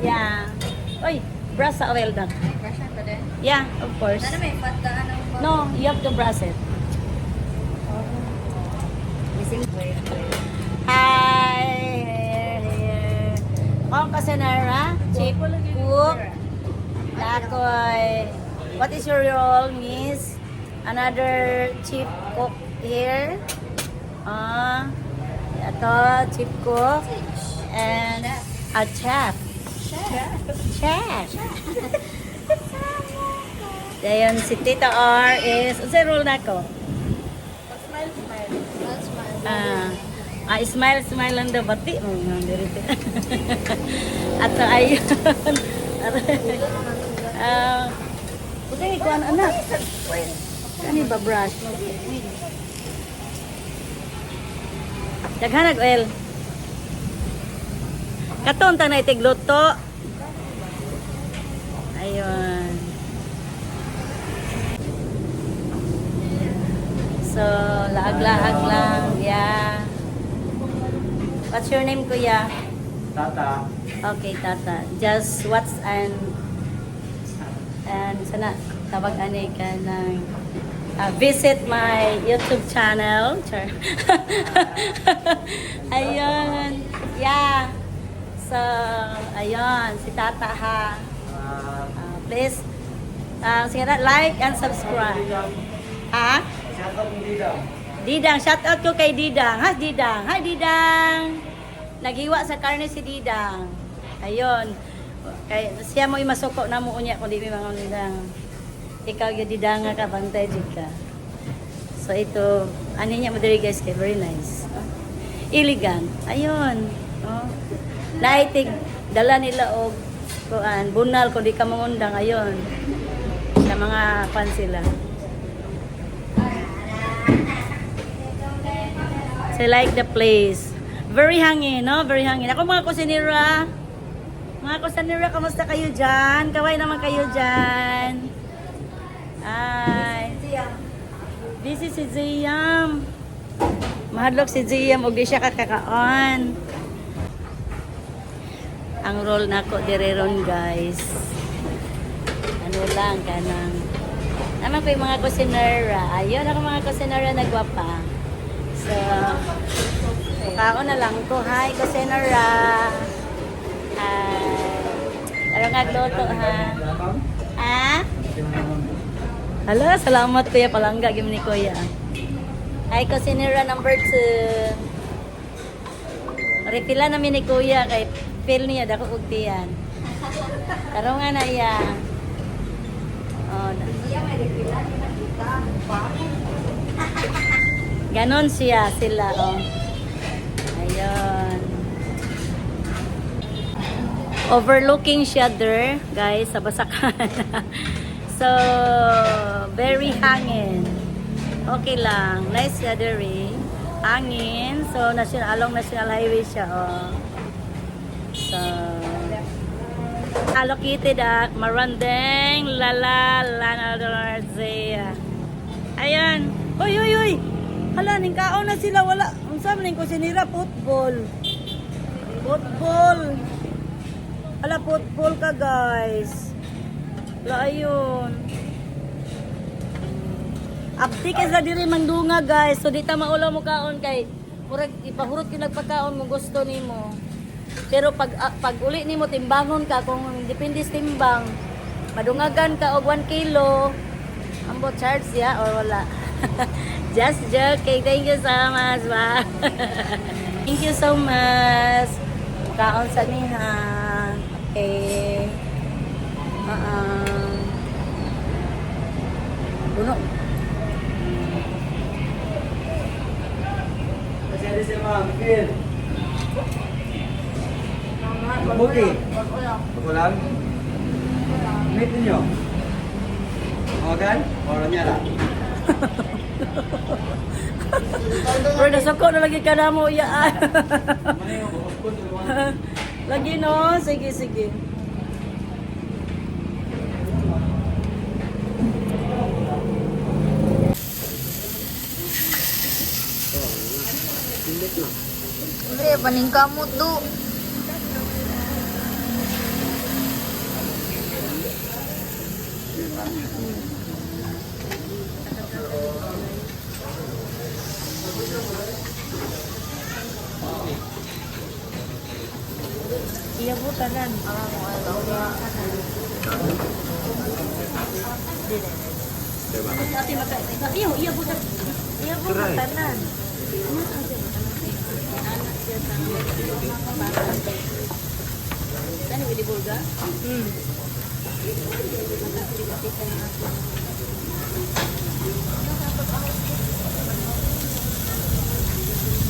Yeah. Oy, brush sa oil na. Brush na ba din? Yeah, of course. Ano may fat ka? No, you have to brush it. Hi! Here. Kung kasanara, chief cook. Lakoy. What is your role, miss? Another chief cook here. Ito, chief cook. And a chef. Chef. Dayon, si Tita R is, sa role na ko? Smile lang daw bati. At ayun. Pwede ko ang anak. Ano ba brush? Daghanag oil. Katon ta na itigluto. Ayun. So, laag-laag lang. Yeah. What's your name, kuya? Tata. Okay, Tata. Just watch and sana tawag ani ka ng visit my YouTube channel. Char. Ayun. Yeah. So, ayun. Si Tata ha. Please, like and subscribe. Ha? Shout out mo Didang. Didang, shout out ko kay Didang. Ha, Didang? Hi, Didang. Naghiwa sa karne si Didang. Ayun. Kay siya mo imasuko na mo unya kundi may mga Didang. Ikaw yung Didang nga ka bantay ka. So ito, ano niya mo diri guys, kay very nice. Elegant. Ayun. Oh. Naitig dala nila og kuan, bunal kundi ka mangundang ayun. Sa mga pan sila. So I like the place. Very hangin, no? Very hangin. Ako mga kusinira. Mga kusinira, kamusta kayo dyan? Kaway naman kayo dyan. Ay. This is si Ziyam. Mahadlok si Ziyam. Huwag di siya kakakaon. Ang roll na ko direron, guys. Ano lang, kanang. Naman ko yung mga kusinira. Ayun, ako mga kusinira nagwapa. So, mukhaon na lang ko. Hi, kusinara. Tara nga gluto, ha? Hala, salamat kuya. Palangga, gim ni kuya. Hi, kusinara number 2. Repila namin ni kuya. Kay feel niya, dako kugtiyan. Tara nga na iya. Oh, ganon siya, sila, oh. Ayun. Overlooking siya there, guys, sa Basakan. So, very hangin. Okay lang. Nice siya there, eh. Hangin. So, along National Highway siya, oh. So, allocated at Marandeng, Lala, Lanadordzea. Ayan. Uy, uy, uy! Hala, ningkaon na sila, wala. Ang sabi ko sinira, football. Football. Hala, football ka, guys. Hala, ayun. Abdi ka sa diri mandunga, guys. So, di ta maulaw mo kaon kay murag ipahurot yung nagpakaon mo gusto nimo. Pero pag uli nimo timbangon ka kung depende sa timbang. Madungagan ka og 1 kilo. Ambo charge ya or wala. Just joking. Thank you so much, ba? Thank you so much. Kaon sa niha. Okay. Puno. Kasi ada si Ma'am, Phil. Mabuti. Bagulang. Meet ninyo. Mawagan? Oran niya lang. Pero nasako na lagi ka na mo iyaan. Lagi no? Sige, sige. Hindi, paningkamot do. Iya po tanan. Alam mo, alam mo. Diba? Ate maka. Iya po tanan. Iya po tanan. Kani wili bulga?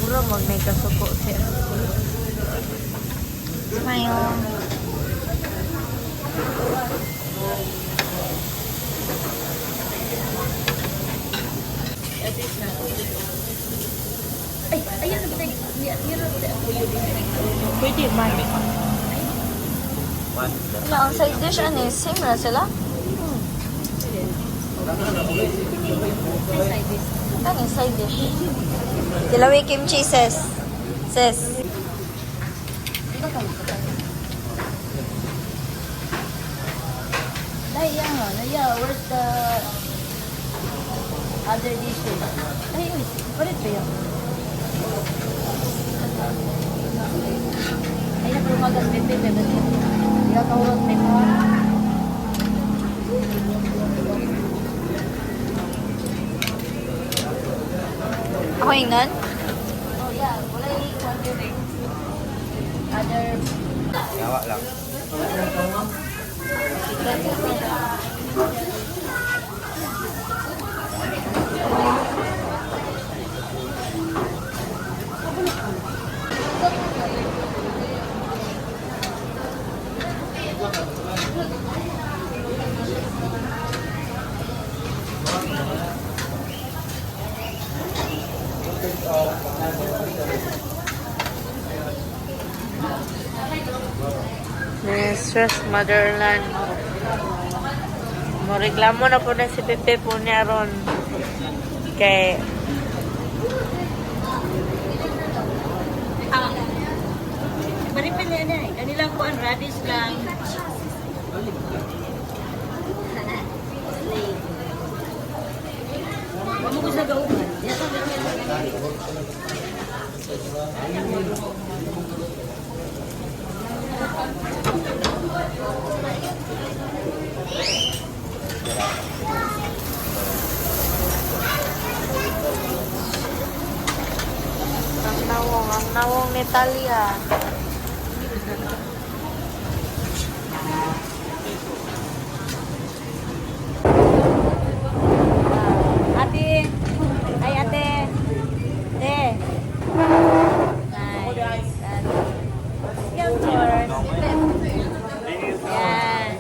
Mura mag may kasuko siya. Ngayon. Ay, ayan na tayo. Yan na tayo. Pwede man. One. Wala, ang side dish ano eh. Same na sila? Ano yung side dish? Dilawi kimchi, sis. Sis. Naya, where's the other dishes? Ay, uy, palit ba yun? Ay, napalumagas, bebe, bebe. Nakahulog, bebe. Ako yung nan? Oh, yeah. Wala yung one, bebe. Other... Yawa lang. Stress motherland. Mo reklamo na po na si Pepe po niya ron. Kay Maripil na yan eh. Kanilang po ang radish lang. Huwag mo gusto gawin. Yan ang ganyan. ang nawong ni Talia. Ate. Ay, ate. Ate. Nice. Yeah, of course. Yan.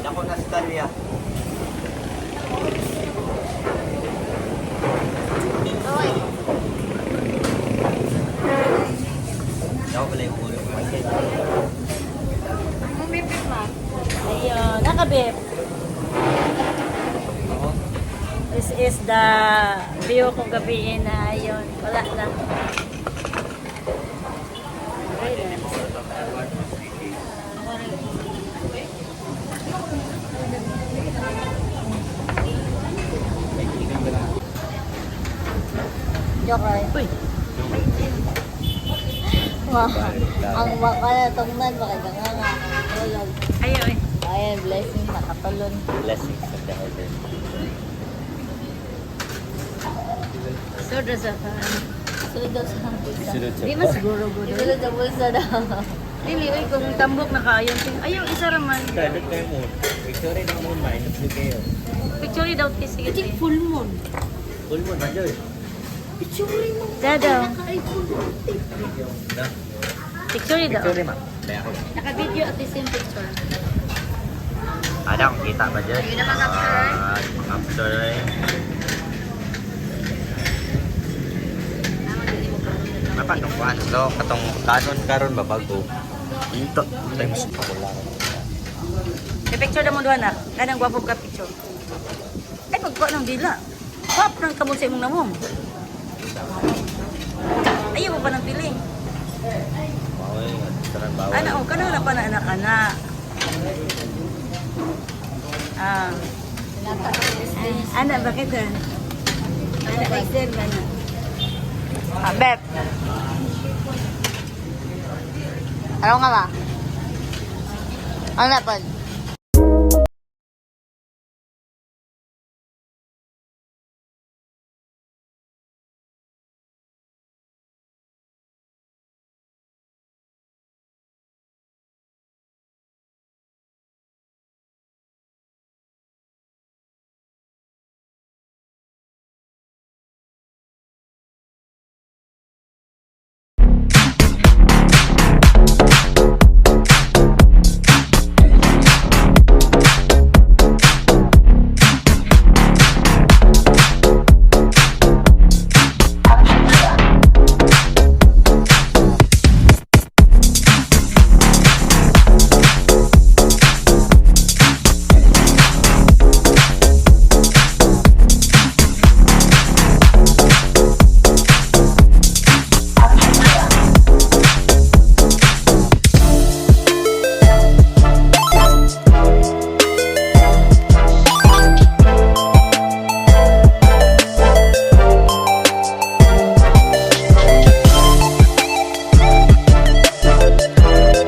Ako na si Talia. Ako pala yung ulo ko. Ayun. Nakabip. This is the view kong gabihin na ayun. Wala lang. Joke ay. Uy. Ang baka na tungnan, makaganganga. Tulog. Ayun. Ayan, blessing, nakatulon. Blessings of the heaven. Soda sa Sudo sa pizza. Sunod sa Di mas siguro-guro. Isulod sa bulsa daw. Dili, uy, kung tambok na kayo. Ayaw, isa raman. Dahil kayo mo. Victoria ng moon, minus na kayo. Picture daw kasi sige. Iti full moon. Full moon, Majoy. Picture mo. Dadaw. Naka-iPhone. Na? Picture daw. Victoria, ma. Kaya ako. Naka-video at the same picture. Ada akong kita ba dyan? Hindi naman capture. Capture eh. Napatong ko ano to? Katong kanon karon ba bago? Ito. Times ako lang. I-picture na mo doon na. Kanang gwapo ka picture. Ay, pagkuha ng dila. Pap, nang kamon sa imong namong. Ayaw mo pa ng piling. Bawal. Sarang bawal. Ano, oh, kanang na pa na anak-anak. Ah. Ana, bakit ah? Ana, extend ba na? Beb. Ano nga ba? Ano na po?